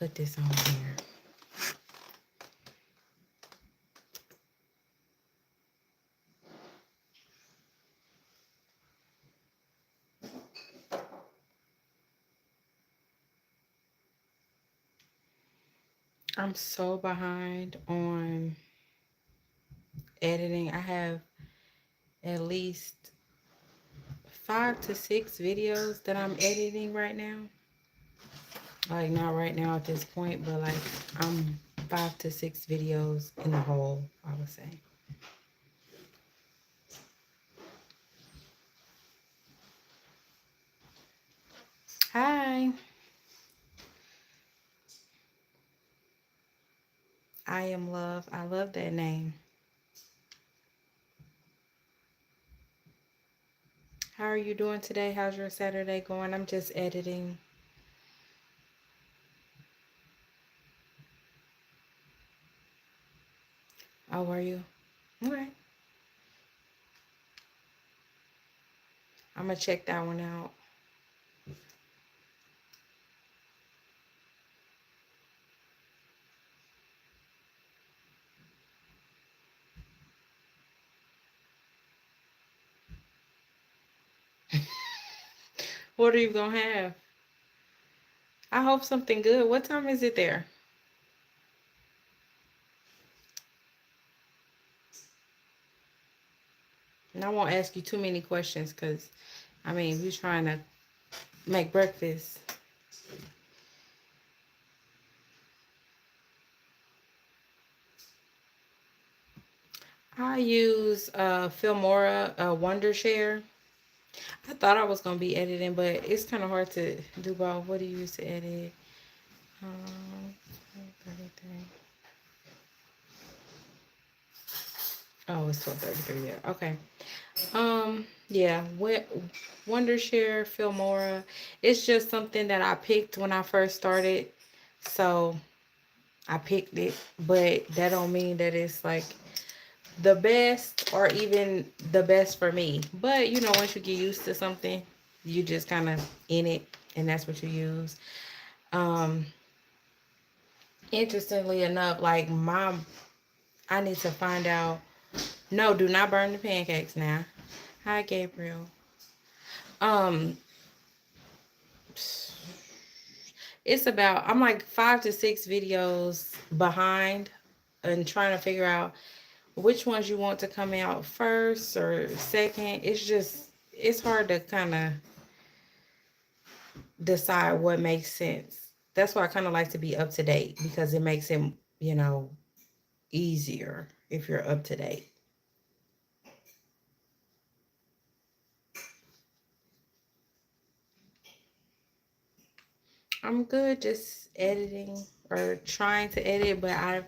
put this on here. I'm so behind on editing. I have at least 5 to 6 videos that I'm editing right now. Like, not right now at this point, but like I'm 5 to 6 videos in the whole, I would say. Hi, I am Love. I love that name. How are you doing today? How's your Saturday going? I'm just editing. Oh, are you? Okay. I'm gonna check that one out. What are you gonna have? I hope something good. What time is it there? And I won't ask you too many questions because, I mean, we're trying to make breakfast. I use Filmora Wondershare. I thought I was gonna be editing, but it's kind of hard to do both. What do you use to edit? Um, 33. Oh, it's 12:33 there. Okay. Yeah. Wondershare, Filmora. It's just something that I picked when I first started, so I picked it. But that don't mean that it's like the best or even the best for me. But you know, once you get used to something, you just kind of in it, and that's what you use. Um, Interestingly enough, like I need to find out. No, do not burn the pancakes now. Hi, Gabriel. Um, it's about, I'm like 5 to 6 videos behind and trying to figure out which ones you want to come out first or second. It's hard to kind of decide what makes sense. That's why I kind of like to be up to date because it makes it, you know, easier if you're up to date. I'm good just editing or trying to edit, but I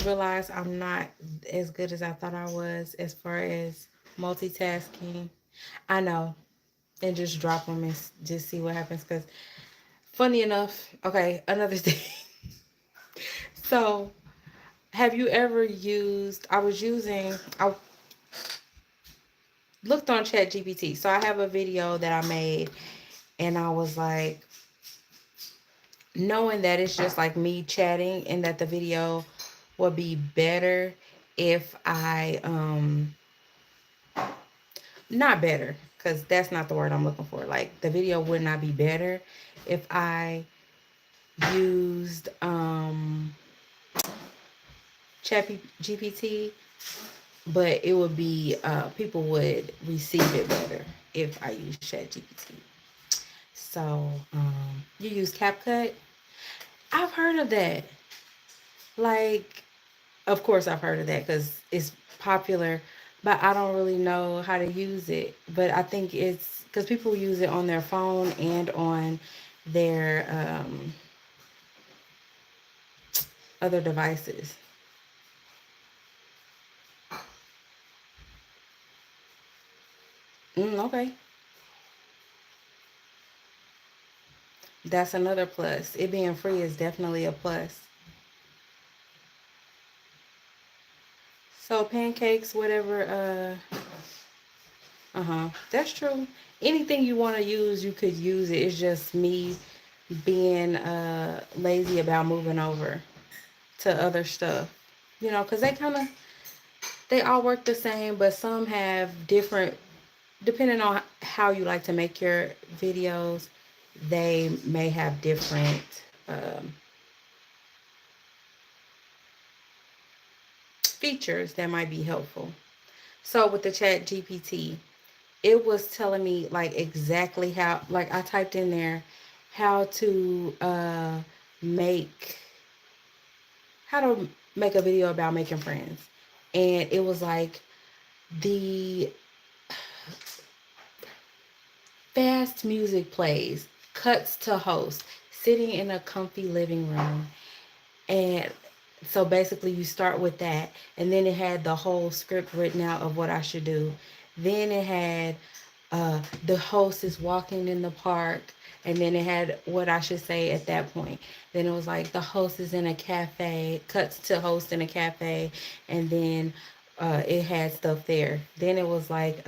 realized I'm not as good as I thought I was as far as multitasking. I know, and just drop them and just see what happens. Because funny enough, okay, another thing. So, have you ever used? I looked on Chat GPT. So I have a video that I made, and I was like, knowing that it's just like me chatting, and that the video would be better if I not better, because that's not the word I'm looking for. Like, the video would not be better if I used Chat GPT, but it would be people would receive it better if I use Chat GPT. So you use CapCut? I've heard of that. Like, of course I've heard of that because it's popular, but I don't really know how to use it. But I think it's because people use it on their phone and on their other devices. Okay, that's another plus. It being free is definitely a plus. So pancakes, whatever. That's true. Anything you want to use, you could use it. It's just me. being lazy about moving over to other stuff. You know, because they all work the same, but some have different, depending on how you like to make your videos, they may have different um, features that might be helpful. So with the chat GPT, it was telling me like exactly how, like I typed in there how to make how to make a video about making friends, and it was like the fast music plays, cuts to host, sitting in a comfy living room. And so basically, you start with that, and then it had the whole script written out of what I should do. Then it had the host is walking in the park, and then it had what I should say at that point. Then it was like the host is in a cafe, cuts to host in a cafe, and then it had stuff there. Then it was like,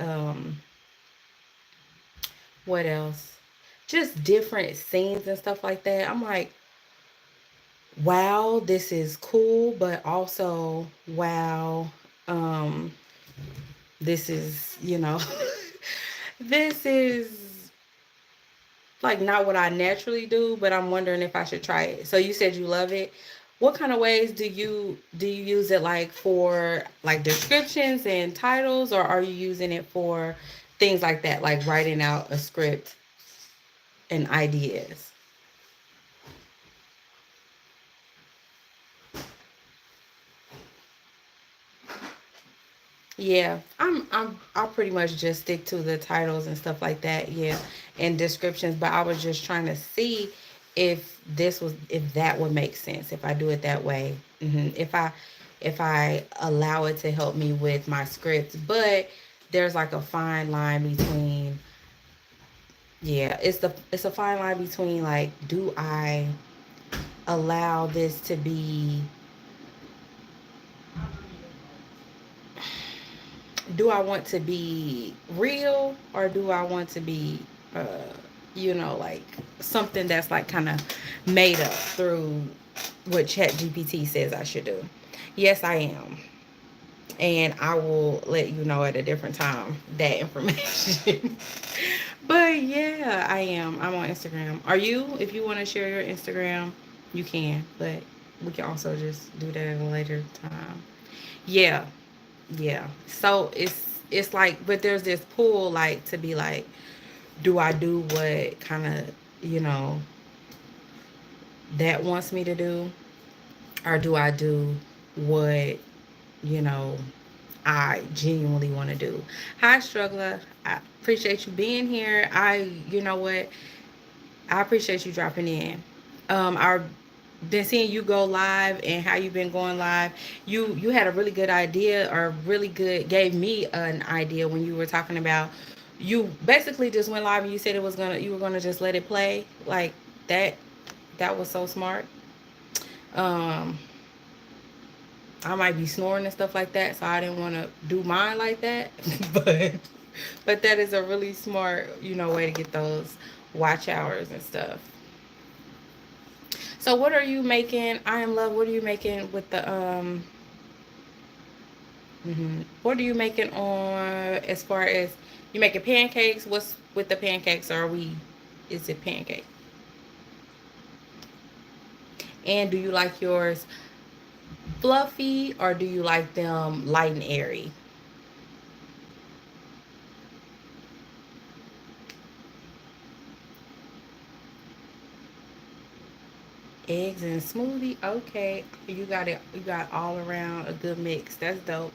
what else? Just different scenes and stuff like that. I'm like, wow, this is cool, but also, wow, um, this is, this is like not what I naturally do, but I'm wondering if I should try it. So you said you love it. What kind of ways do you use it, like for like descriptions and titles, or are you using it for things like that, like writing out a script and ideas? Yeah, I'll pretty much just stick to the titles and stuff like that, yeah, and descriptions, but I was just trying to see if that would make sense if I do it that way. If I allow it to help me with my scripts, but there's like a fine line between, yeah, it's a fine line between, like, do I allow this to be, do I want to be real, or do I want to be, uh, like something that's like kind of made up through what Chat GPT says I should do? Yes, I am. And I will let you know at a different time that information. But yeah, I am. I'm on Instagram. Are you? If you want to share your Instagram, you can. But we can also just do that at a later time. Yeah, yeah. So it's like, but there's this pull, like, to be like, do I do what kind of, you know that wants me to do, or do I do what, you know I genuinely want to do? Hi, struggler. I appreciate you being here. You know what? I appreciate you dropping in. I've been seeing you go live and how you've been going live. You had a really good idea, or really good, gave me an idea when you were talking about, you basically just went live and you said you were gonna just let it play like that. That was so smart. Um, I might be snoring and stuff like that, so I didn't want to do mine like that. but but that is a really smart, way to get those watch hours and stuff. So what are you making? I am love. What are you making with the What are you making on, as far as you making pancakes? What's with the pancakes? Are we? Is it pancake? And do you like yours fluffy, or do you like them light and airy? Eggs and smoothie. Okay, you got it. You got all around a good mix. That's dope.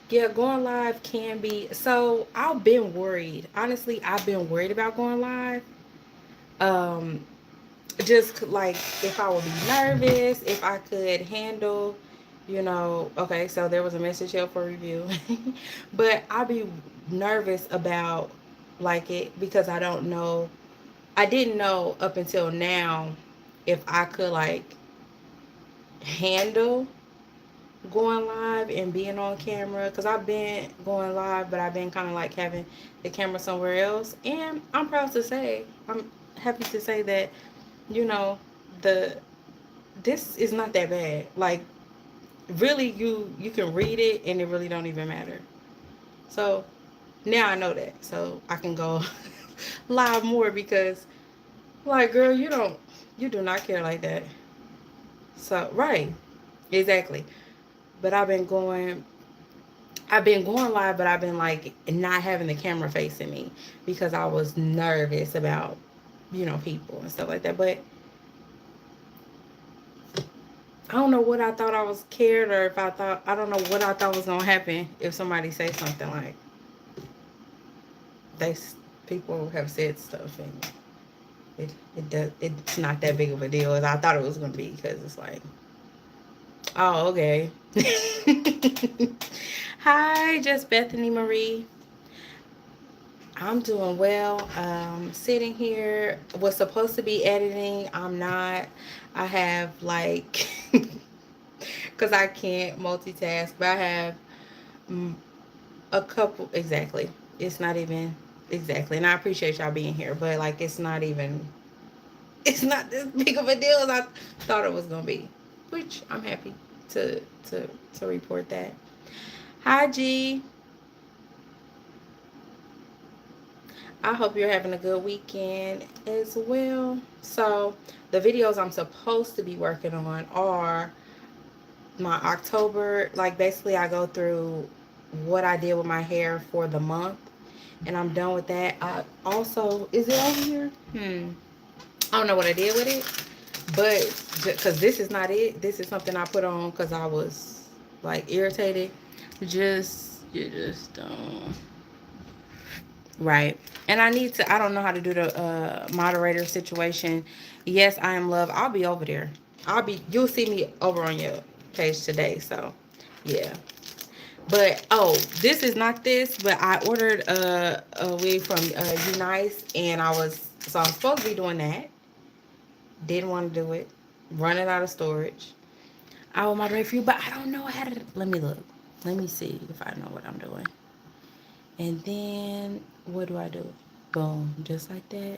Yeah, going live can be. So I've been worried. Honestly, I've been worried about going live. Um, just like if I would be nervous, if I could handle, Okay, so there was a message here for review, but I'd be nervous about like it, because I don't know. I didn't know up until now if I could like handle going live and being on camera, because I've been going live, but I've been kind of like having the camera somewhere else. And I'm proud to say, I'm happy to say that, you know, the this is not that bad. Like, really, you can read it and it really don't even matter. So now I know that, so I can go live more, because like, girl, you do not care like that. So right, exactly. But I've been going live, but I've been like not having the camera facing me because I was nervous about, people and stuff like that. But I don't know what I thought, I was scared, or if I don't know what I thought was gonna happen if somebody say something like they people have said stuff, and it's not that big of a deal as I thought it was gonna be, because it's like, oh, okay. Hi, just Bethany Marie. I'm doing well. Sitting here, was supposed to be editing. I'm not. I have like, because I can't multitask, but I have mm, a couple, exactly. It's not even exactly. And I appreciate y'all being here, but like, it's not this big of a deal as I thought it was gonna be. Which I'm happy to to report that. Hi G. I hope you're having a good weekend as well. So, the videos I'm supposed to be working on are my October, like basically I go through what I did with my hair for the month, and I'm done with that. I also, is it over here? I don't know what I did with it, but because this is not it, this is something I put on because I was like irritated. You just don't. Right. And I need to, I don't know how to do the moderator situation. Yes, I am love. I'll be over there. You'll see me over on your page today. So, yeah. But, oh, this is not this, but I ordered a wig from Unice, and so I'm supposed to be doing that. Didn't want to do it. Running out of storage. I will moderate for you, but I don't know how to, let me look. Let me see if I know what I'm doing. And then, what do I do? Boom, just like that.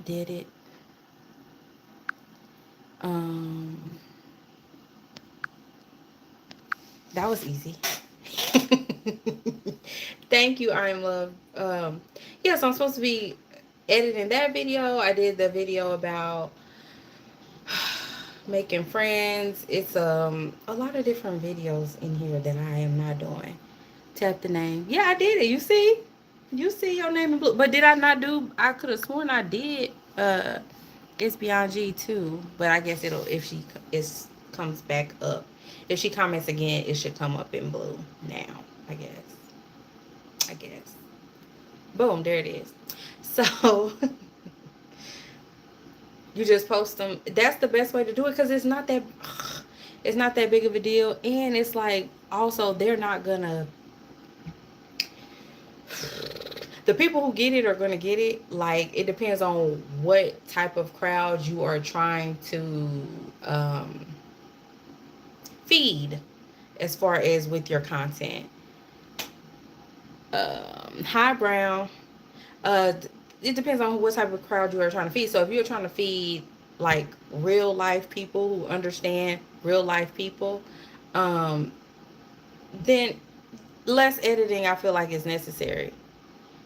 Did it. Um, that was easy. Thank you, I am love. Yeah, so I'm supposed to be editing that video. I did the video about making friends. It's a lot of different videos in here that I am not doing. Tap the name. Yeah, I did it. You see? You see your name in blue. But did I not do, I could have sworn I did it's Beyond G too, but I guess it'll, if she is comes back up. If she comments again, it should come up in blue now, I guess. I guess. Boom, there it is. So you just post them. That's the best way to do it, because it's not that big of a deal, and it's like, also, they're not gonna, the people who get it are gonna get it. Like, it depends on what type of crowd you are trying to feed, as far as with your content. Hi Brown. uh it depends on what type of crowd you are trying to feed. So if you're trying to feed like real life people who understand real life people, um then less editing, I feel like, is necessary.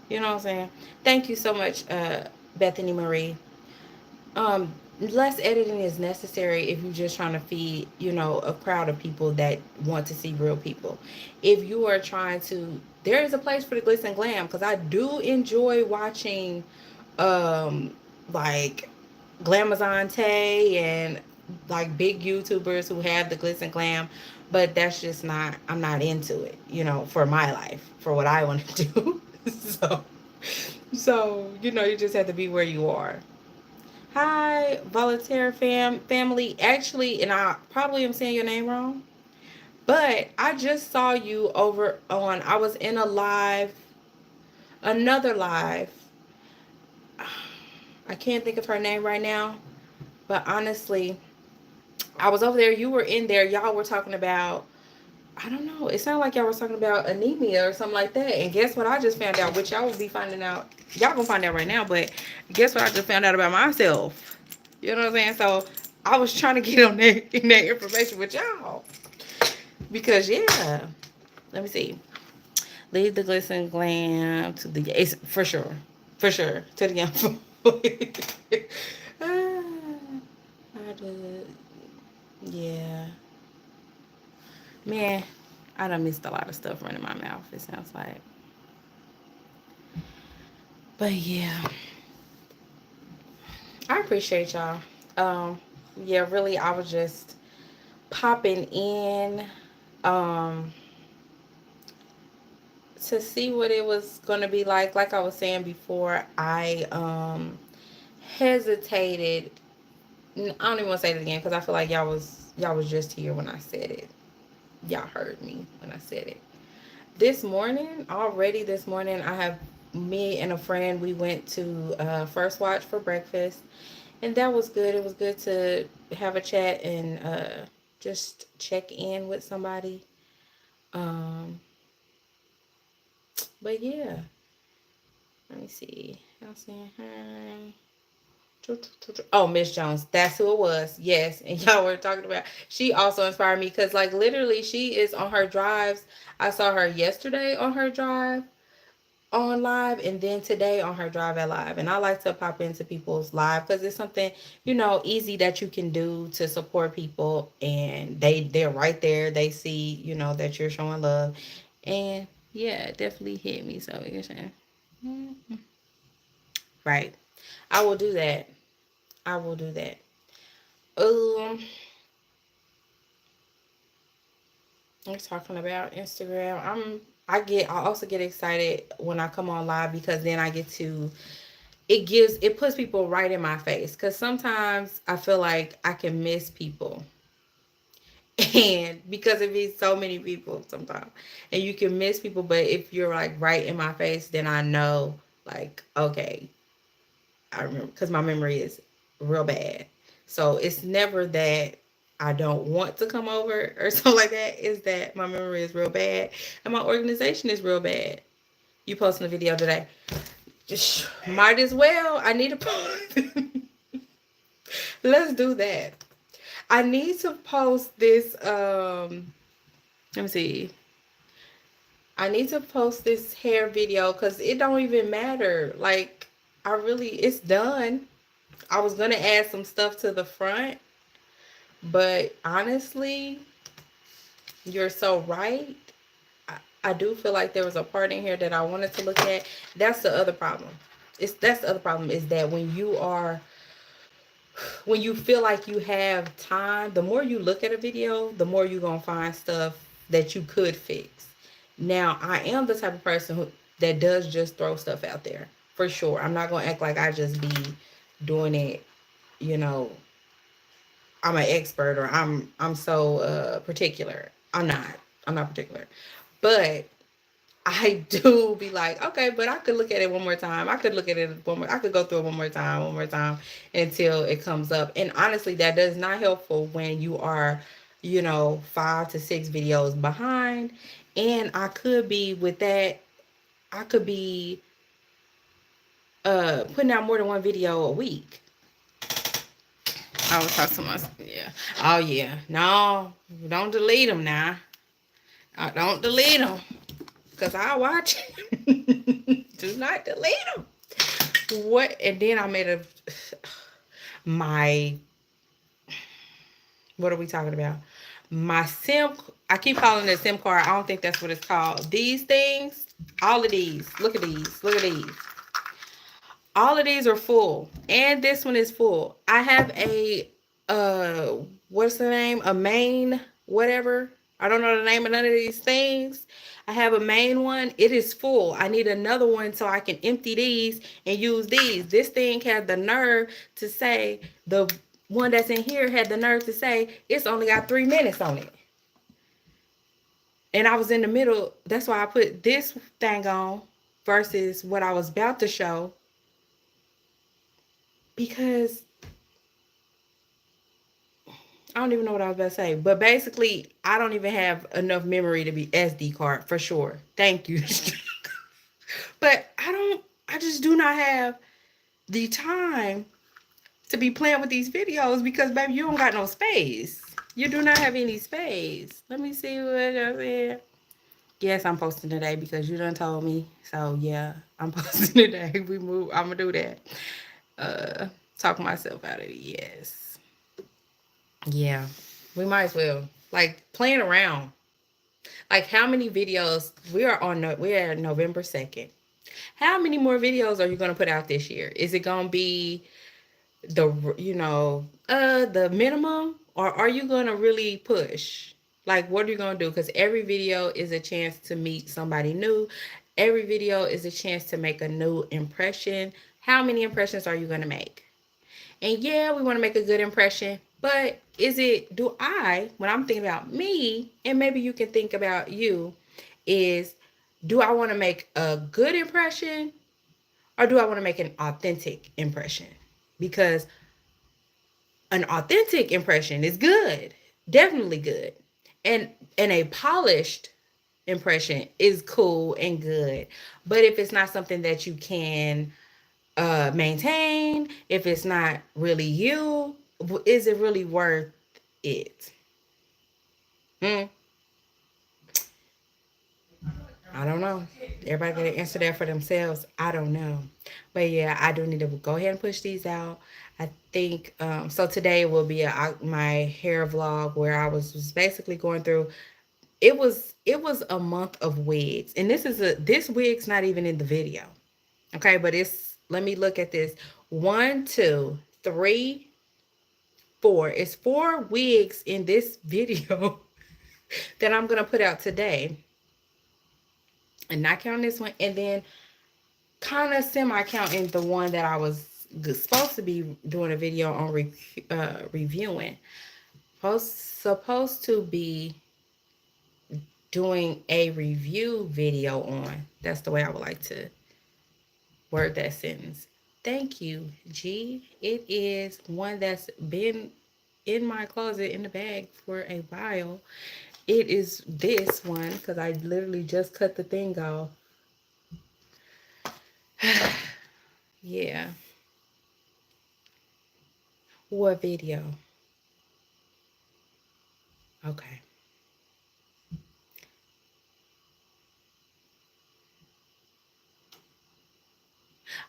You know what I'm saying? Thank you so much, Bethany Marie. Less editing is necessary if you're just trying to feed, a crowd of people that want to see real people. If you are trying to, there is a place for the glitz and glam, because I do enjoy watching, um, like Glamazon Tay and like big YouTubers who have the glitz and glam, but that's just not, I'm not into it, for my life, for what I want to do. so, you just have to be where you are. Hi, Volunteer family. Actually, and I probably am saying your name wrong, but I just saw you over on. I was in a live, another live. I can't think of her name right now, but honestly, I was over there. You were in there. Y'all were talking about, I don't know. It sounded like y'all was talking about anemia or something like that. And guess what? I just found out, which y'all will be finding out. Y'all gonna find out right now. But guess what? I just found out about myself. You know what I'm saying? So I was trying to get on that in that information with y'all because yeah. Let me see. Leave the glitz and glam to the it's for sure to the young folk. Ah, I did. Yeah, man, I done missed a lot of stuff running my mouth. It sounds like, but yeah, I appreciate y'all. Yeah, really, I was just popping in, um, to see what it was gonna be like. Like I was saying before, I hesitated. I don't even want to say it again because I feel like y'all was just here when I said it. Y'all heard me when I said it. This morning, already this morning, I have me and a friend. We went to First Watch for breakfast, and that was good. It was good to have a chat and just check in with somebody. Um, but yeah, let me see. I'm saying hi. Oh, Miss Jones, that's who it was. Yes, and y'all were talking about. She also inspired me because, like, literally, she is on her drives. I saw her yesterday on her drive on live, and then today on her drive at live. And I like to pop into people's live because it's something easy that you can do to support people, and they're right there. They see that you're showing love, and yeah, it definitely hit me. So you're saying, mhm. Right? I will do that. I will do that. Um, I'm talking about Instagram. I also get excited when I come on live because then I get to it puts people right in my face because sometimes I feel like I can miss people and because it be so many people sometimes and you can miss people, but if you're like right in my face, then I know, like, okay, I remember because my memory is real bad. So it's never that I don't want to come over or something like that. Is that my memory is real bad and my organization is real bad. You posting a video today? Just might as well. I need to post. Let's do that. I need to post this. Let me see. I need to post this hair video because it don't even matter. Like, it's done. I was gonna add some stuff to the front, but honestly, you're so right. I do feel like there was a part in here that I wanted to look at. That's the other problem. That's the other problem is that when you feel like you have time, the more you look at a video, the more you're gonna find stuff that you could fix. Now, I am the type of person that does just throw stuff out there for sure. I'm not gonna act like I just be doing it, you know, I'm an expert or I'm so particular. I'm not particular. But I do be like, okay, but I could look at it one more time. I could look at it one more. I could go through it one more time until it comes up. And honestly, that does not helpful when you are, 5 to 6 videos behind. And I could be with that. I could be putting out more than one video a week. I was talking to myself. Yeah. Oh yeah. No, don't delete them now. Don't delete them because I watch. Do not delete them. What? And then I made my, what are we talking about? My SIM, I keep calling it a SIM card. I don't think that's what it's called. These things, all of these, look at these, look at these. All of these are full. And this one is full. I have uh, what's the name? A main, whatever. I don't know the name of none of these things. I have a main one. It is full. I need another one so I can empty these and use these. This thing had the nerve to say, the one that's in here had the nerve to say, it's only got 3 minutes on it. And I was in the middle. That's why I put this thing on versus what I was about to show. Because I don't even know what I was about to say, but basically, I don't even have enough memory to be SD card for sure. Thank you. But I just do not have the time to be playing with these videos because, baby, you don't got no space. You do not have any space. Let me see what I said. Yes, I'm posting today because you done told me. So, yeah, I'm posting today. We move. I'm going to do that. Uh, Talk myself out of it. Yes. Yeah. We might as well. Like, playing around. Like, how many videos? We're November 2nd. How many more videos are you going to put out this year? Is it going to be the minimum, or are you going to really push? Like, what are you going to do? Because every video is a chance to meet somebody new. Every video is a chance to make a new impression. How many impressions are you going to make? And yeah, we want to make a good impression, but when I'm thinking about me, and maybe you can think about you, is do I want to make a good impression, or do I want to make an authentic impression? Because an authentic impression is good, definitely good. And a polished impression is cool and good. But if it's not something that you can maintain, if it's not really you, is it really worth it? Hmm. I don't know. Everybody got to answer that for themselves. I don't know. But yeah, I do need to go ahead and push these out. I think so. Today will be my hair vlog where I was basically going through. It was a month of wigs, and this wig's not even in the video. Okay, but it's let me look at this. One, two, three, four. It's four wigs in this video that I'm gonna put out today, and not counting this one, and then kind of semi counting the one that I was supposed to be doing a video on reviewing. Supposed to be doing a review video on. That's the way I would like to word that sentence. Thank you, G. It is one that's been in my closet in the bag for a while. It is this one because I literally just cut the thing off. Yeah. What video? Okay.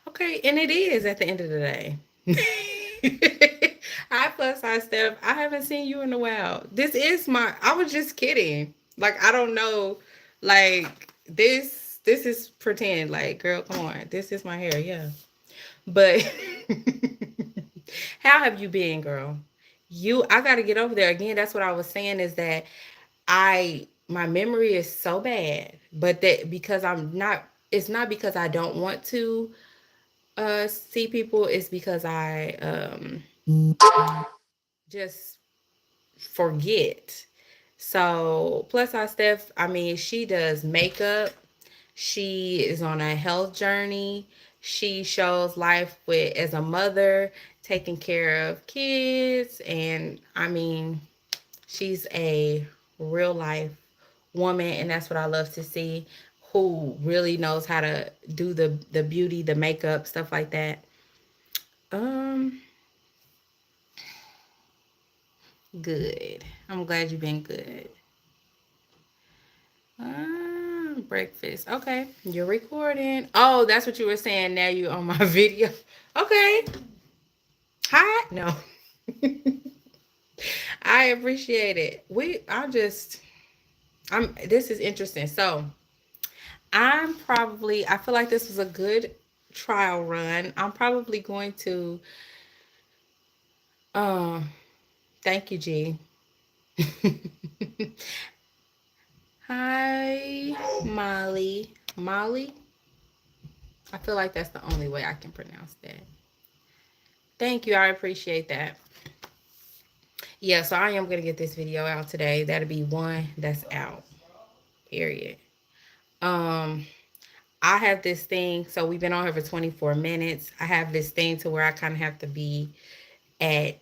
Okay, and it is at the end of the day. I plus size Steph. I haven't seen you in a while. I was just kidding. Like, I don't know. Like, this is pretend. Like, girl, come on. This is my hair, yeah. But how have you been, girl? I gotta get over there again. That's what I was saying, is that my memory is so bad, but that because I'm not it's not because I don't want to see people, it's because I just forget. So plus our Steph, I mean, she does makeup. She is on a health journey. She shows life with as a mother, taking care of kids, and I mean, she's a real life woman, and that's what I love to see. Who really knows how to do the beauty, the makeup, stuff like that. Um, Good. I'm glad you've been good. Breakfast. Okay, you're recording. Oh, that's what you were saying. Now you on my video. Okay. Hi. No. I appreciate it. This is interesting. So I feel like this was a good trial run. I'm probably going to, um, thank you, G. Hi, Molly. Molly? I feel like that's the only way I can pronounce that. Thank you. I appreciate that. Yeah, so I am going to get this video out today. That'll be one that's out. Period. Um, I have this thing. So we've been on here for 24 minutes. I have this thing to where I kind of have to be at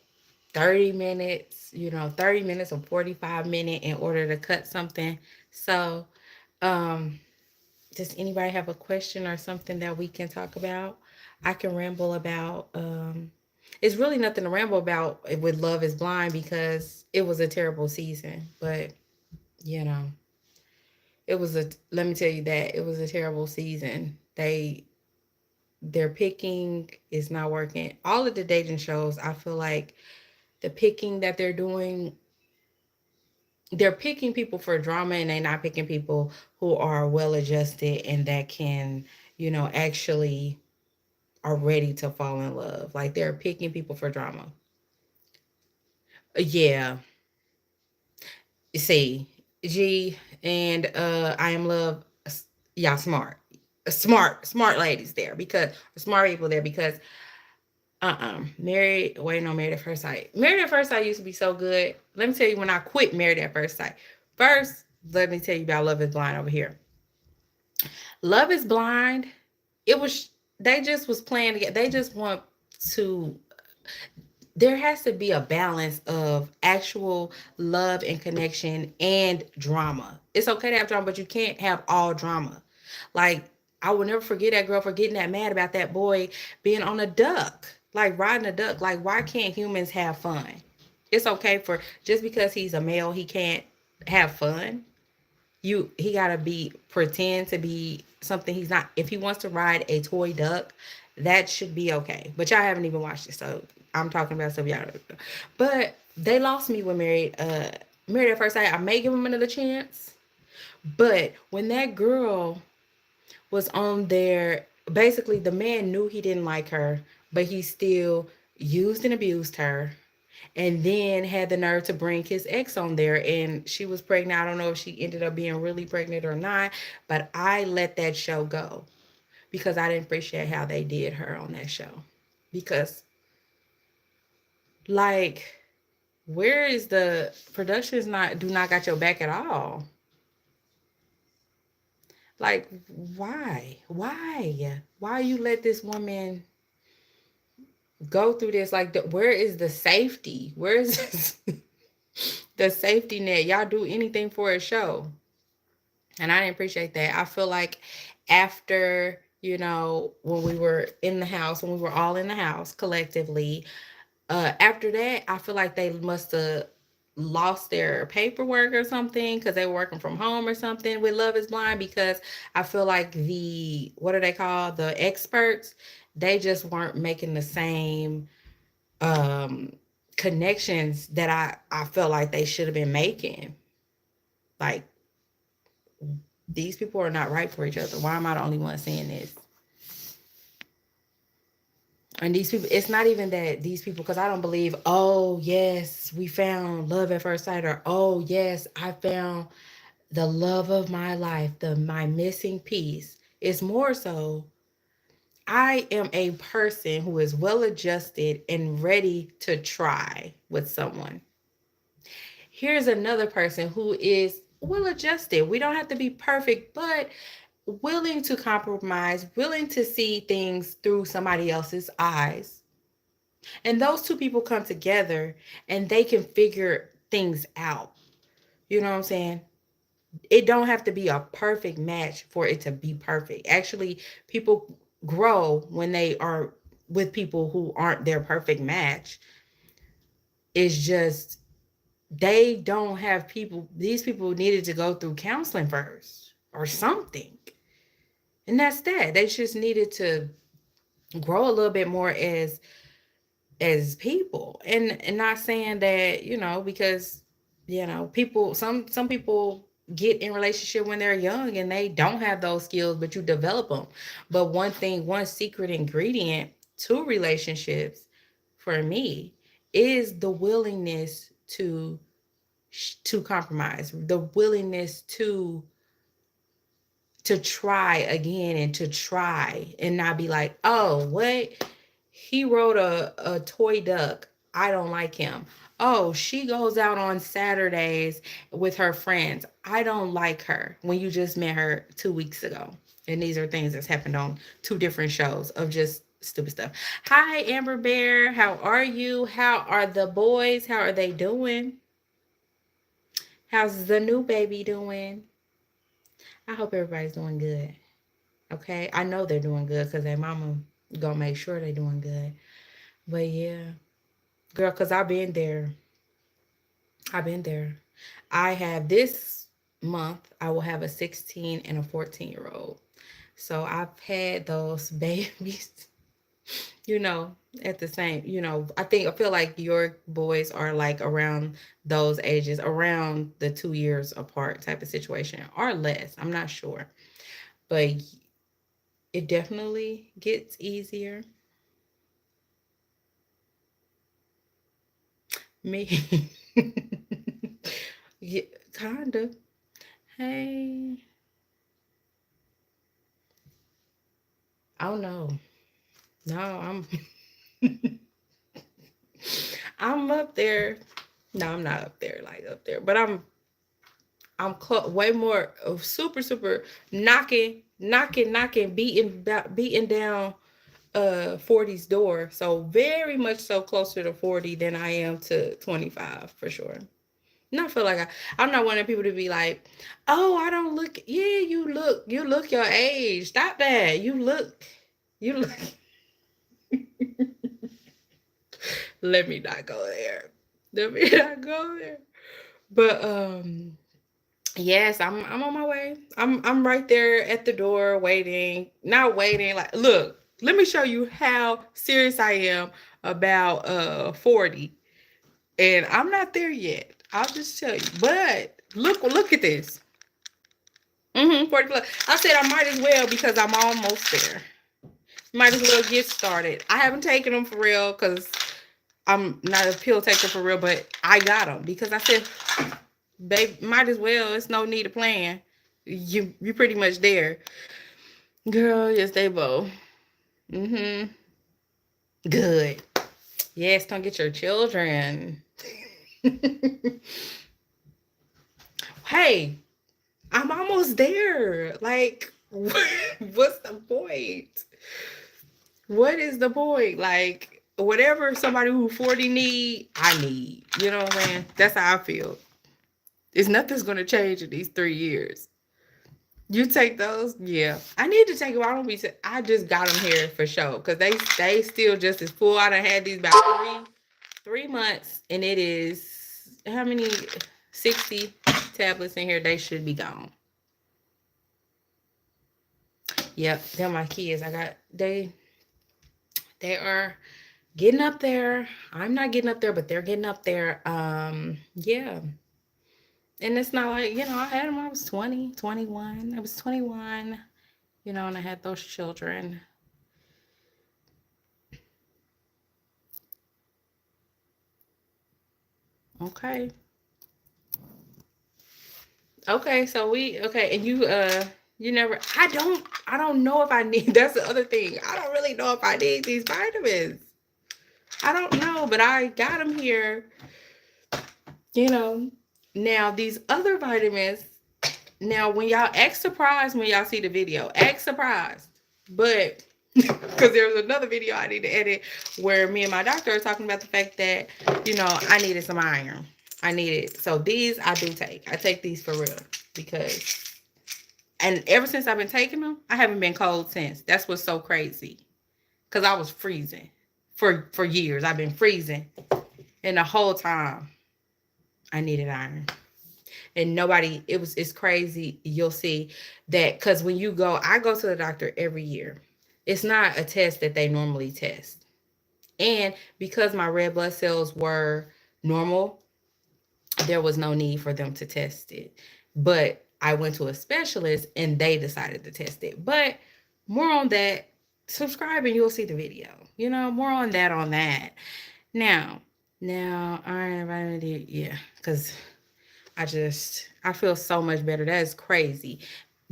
30 minutes, 30 minutes or 45 minutes in order to cut something. So, um, does anybody have a question or something that we can talk about? I can ramble about. It's really nothing to ramble about with Love Is Blind because it was a terrible season. But you know, it was a. Let me tell you that it was a terrible season. Their picking is not working. All of the dating shows, I feel like the picking that they're picking people for drama and they're not picking people who are well adjusted and that can, actually are ready to fall in love. Like they're picking people for drama. Yeah. See, G and I am love. Y'all smart. Smart ladies there because smart people there because Married at First Sight. Married at First Sight used to be so good. Let me tell you when I quit Married at First Sight. First, let me tell you about Love Is Blind over here. Love Is Blind. It was they just was playing together. They just want to there has to be a balance of actual love and connection and drama. It's okay to have drama, but you can't have all drama. Like, I will never forget that girl for getting that mad about that boy being on a duck, like riding a duck. Like, why can't humans have fun? It's okay for just because he's a male, he can't have fun. He gotta be pretend to be something he's not. If he wants to ride a toy duck, that should be okay. But y'all haven't even watched it, so I'm talking about stuff y'all don't know. But they lost me when Married at First Sight. I may give him another chance. But when that girl was on there, basically the man knew he didn't like her, but he still used and abused her and then had the nerve to bring his ex on there and she was pregnant. I don't know if she ended up being really pregnant or not, but I let that show go because I didn't appreciate how they did her on that show. Because like where is the production is not do not got your back at all. Like why you let this woman go through this? Like where is the safety? Where is the safety net? Y'all do anything for a show. And I didn't appreciate that. I feel like after, when we were in the house, when we were all in the house collectively, after that, I feel like they must have lost their paperwork or something because they were working from home or something with Love Is Blind because I feel like what are they called? The experts, they just weren't making the same um connections that I felt like they should have been making. Like these people are not right for each other. Why am I the only one seeing this? And these people, it's not even that these people, because I don't believe, oh, yes, we found love at first sight, or oh, yes, I found the love of my life, my missing piece. It's more so, I am a person who is well adjusted and ready to try with someone. Here's another person who is well adjusted. We don't have to be perfect, but willing to compromise, willing to see things through somebody else's eyes. And those two people come together and they can figure things out. You know what I'm saying? It don't have to be a perfect match for it to be perfect. Actually, people grow when they are with people who aren't their perfect match. It's just they don't have people, these people needed to go through counseling first or something. And that's that. They just needed to grow a little bit more as people. And not saying that, because people some people get in relationship when they're young and they don't have those skills, but you develop them. But one secret ingredient to relationships for me is the willingness to compromise, the willingness to try again and to try and not be like, oh, what? He wrote a toy duck. I don't like him. Oh, she goes out on Saturdays with her friends. I don't like her when you just met her 2 weeks ago. And these are things that's happened on two different shows of just stupid stuff. Hi, Amber Bear. How are you? How are the boys? How are they doing? How's the new baby doing? I hope everybody's doing good. Okay. I know they're doing good because their mama gonna make sure they're doing good. But yeah, girl, because I've been there. I've been there. I have this month, I will have a 16 and a 14-year-old. So I've had those babies, you know, at the same, I feel like your boys are like around those ages, around the 2 years apart type of situation or less. I'm not sure. But it definitely gets easier. Me. Yeah, kinda. Hey. Oh no. No, I'm up there. No, I'm not up there like up there, but way more of super super knocking beating down 40's door. So very much so closer to 40 than I am to 25 for sure. And I feel like I'm not wanting people to be like, oh, I don't look. Yeah, you look your age. Stop that. You look. Let me not go there. Let me not go there. But yes, I'm on my way. I'm right there at the door waiting. Not waiting like look, let me show you how serious I am about 40. And I'm not there yet. I'll just tell you. But look at this. 40 plus. I said I might as well because I'm almost there. Might as well get started. I haven't taken them for real because I'm not a pill taker for real, but I got them because I said, babe, might as well. It's no need of plan. You pretty much there, girl. Yes, they both. Mm-hmm. Good. Yes, don't get your children. Hey, I'm almost there. Like, what's the point? What is the point? Like, whatever somebody who 40 need, I need. You know what I'm saying? That's how I feel. It's nothing's gonna change in these 3 years. You take those? Yeah. I need to take them. I don't be. I just got them here for sure because they still just as full. I done had these about 3 months, and it is how many 60 tablets in here. They should be gone. Yep, they're my kids. They are getting up there. I'm not getting up there, but they're getting up there. Yeah. And it's not like, I had them when I was 20, 21. I was 21, and I had those children. Okay. Okay, so and I don't know if I need that's the other thing. I don't really know if I need these vitamins. I don't know, but I got them here, you know. Now these other vitamins, now when y'all act surprised when y'all see the video, act surprised. But because there was another video I need to edit where me and my doctor are talking about the fact that, I needed some iron. I need it. So these I do take. I take these for real because, and ever since I've been taking them, I haven't been cold since. That's what's so crazy. Because I was freezing for years. I've been freezing. And the whole time I needed iron. And it's crazy. You'll see that because when I go to the doctor every year. It's not a test that they normally test. And because my red blood cells were normal, there was no need for them to test it. But I went to a specialist and they decided to test it. But more on that. Subscribe and you'll see the video. More on that. Now, iron vitamin D, yeah, because I feel so much better. That is crazy.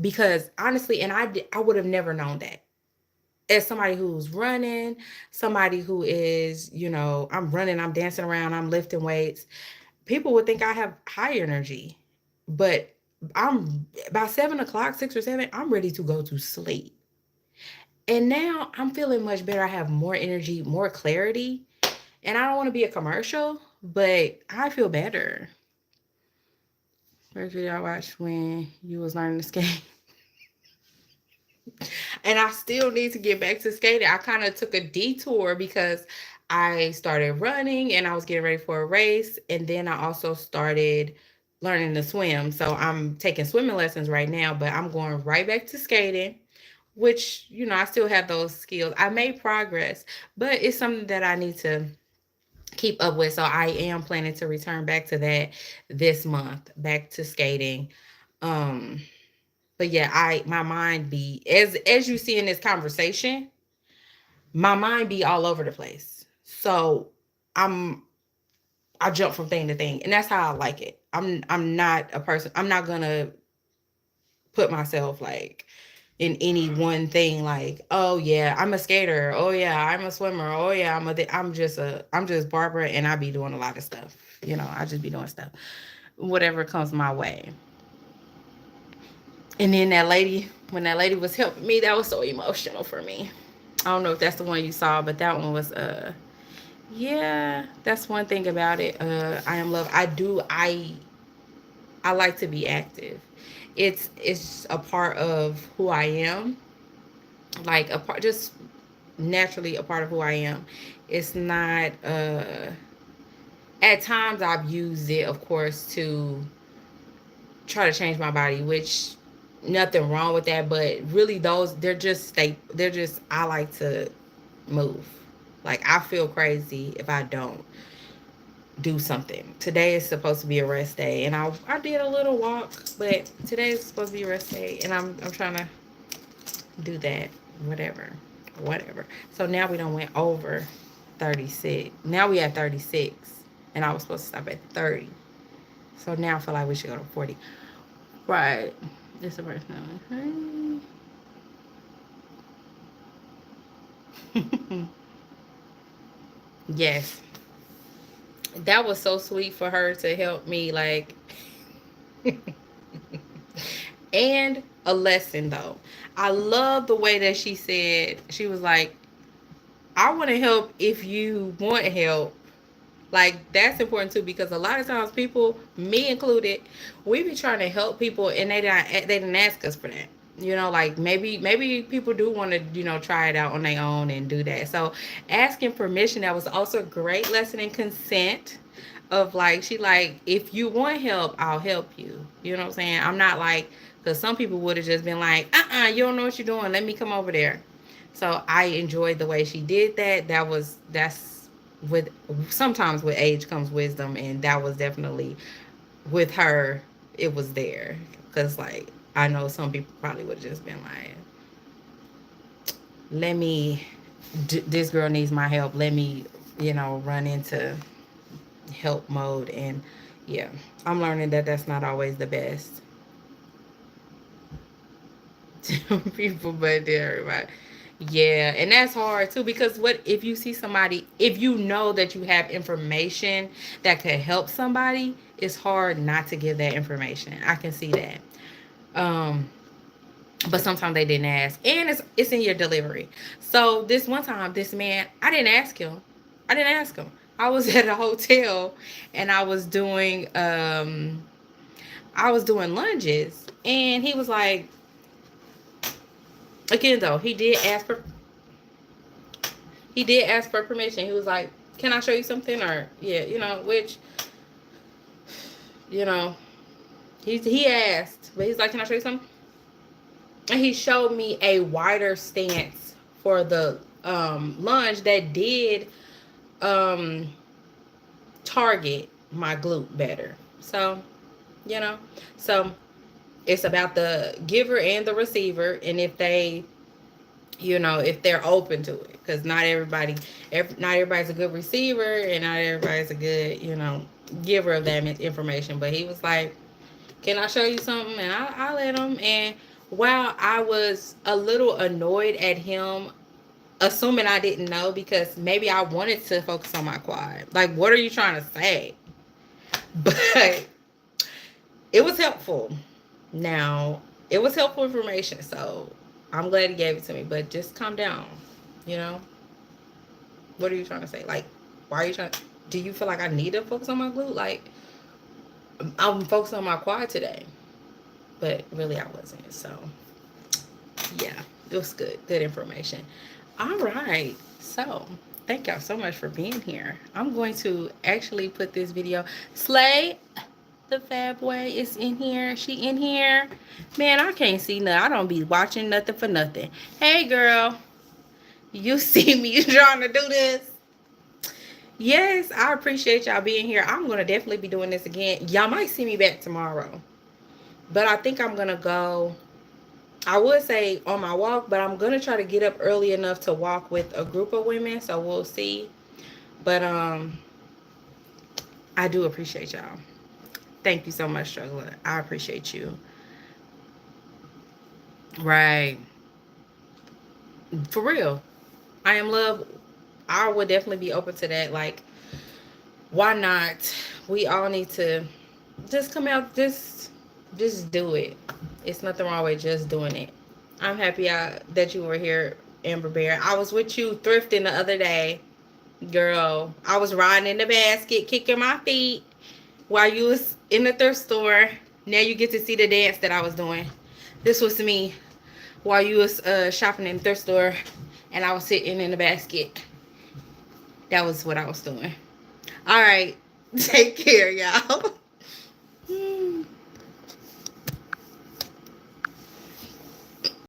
Because honestly, and I would have never known that as somebody who's running, somebody who is, I'm running, I'm dancing around, I'm lifting weights, people would think I have high energy. But I'm about 7 o'clock, 6 or 7, I'm ready to go to sleep. And now I'm feeling much better. I have more energy, more clarity. And I don't want to be a commercial, but I feel better. First video I watched when you was learning to skate. And I still need to get back to skating. I kind of took a detour because I started running and I was getting ready for a race. And then I also started learning to swim. So I'm taking swimming lessons right now, but I'm going right back to skating, which, I still have those skills. I made progress, but it's something that I need to keep up with. So I am planning to return back to that this month, back to skating. Um, but yeah, my mind be as you see in this conversation, my mind be all over the place. So I'm I jump from thing to thing, and that's how I like it. I'm not a person. I'm not gonna put myself like in any one thing. Like, oh yeah, I'm a skater. Oh yeah, I'm a swimmer. Oh yeah, I'm just Barbara, and I be doing a lot of stuff. I just be doing stuff, whatever comes my way. And then when that lady was helping me, that was so emotional for me. I don't know if that's the one you saw, but that one was yeah, that's one thing about it. I am love. I like to be active. It's a part of who I am. Like a part just naturally a part of who I am. It's not at times I've used it of course to try to change my body, which nothing wrong with that, but really those they're just I like to move. Like I feel crazy if I don't do something. Today is supposed to be a rest day, and I did a little walk, but today is supposed to be a rest day, and I'm trying to do that. Whatever, whatever. So now we don't went over 36. Now we at 36, and I was supposed to stop at 30. So now I feel like we should go to 40. Right. It's a person. Yes, that was so sweet for her to help me, like, and a lesson though. I love the way that she said, she was like, I want to help if you want help. Like that's important too because a lot of times people, me included, we be trying to help people and they didn't ask us for that. Like maybe people do want to try it out on their own and do that. So asking permission, that was also a great lesson in consent. Of like she like if you want help, I'll help you. You know what I'm saying? I'm not like because some people would have just been like you don't know what you're doing. Let me come over there. So I enjoyed the way she did that. That's with sometimes with age comes wisdom, and that was definitely with her. It was there because like I know some people probably would have just been like, "Let me, this girl needs my help. Let me, run into help mode." And yeah, I'm learning that that's not always the best to people, but to everybody. Yeah, and that's hard too because what if you see somebody, if you know that you have information that could help somebody, it's hard not to give that information. I can see that. Um, but sometimes they didn't ask, and it's in your delivery. So this one time, this man, I didn't ask him. I didn't ask him. I was at a hotel and I was doing lunges, and he was like, again though, he did ask for permission. He was like, "Can I show you something?" Or yeah, which you know, he asked, but he's like, "Can I show you something?" And he showed me a wider stance for the lunge that did um target my glute better. So, you know, so it's about the giver and the receiver, and if they if they're open to it, because not everybody's a good receiver, and not everybody's a good giver of that information. But he was like, "Can I show you something?" And I let him. And while I was a little annoyed at him assuming I didn't know, because maybe I wanted to focus on my quad, like, what are you trying to say? But it was helpful. Now, it was helpful information. So I'm glad he gave it to me, but just calm down. You know, what are you trying to say? Like, why are you trying? Do you feel like I need to focus on my glute? Like, I'm focused on my quad today, but really I wasn't. So yeah, it was good. Good information. All right. So thank y'all so much for being here. I'm going to actually put this video. Slay the Fab Way is in here. She in here. Man, I can't see nothing. I don't be watching nothing for nothing. Hey girl, you see me trying to do this? Yes, I appreciate y'all being here. I'm gonna definitely be doing this again. Y'all might see me back tomorrow, but I think I'm gonna go. I would say on my walk, but I'm gonna try to get up early enough to walk with a group of women. So we'll see. But I do appreciate y'all. Thank you so much, Struggler. I appreciate you. Right. For real. I am love. I would definitely be open to that. Like, why not? We all need to just come out, just do it. It's nothing wrong with just doing it. I'm happy that you were here, Amber Bear. I was with you thrifting the other day, girl. I was riding in the basket, kicking my feet while you was in the thrift store. Now you get to see the dance that I was doing. This was me while you was shopping in the thrift store, and I was sitting in the basket. That was what I was doing. All right, take care, y'all.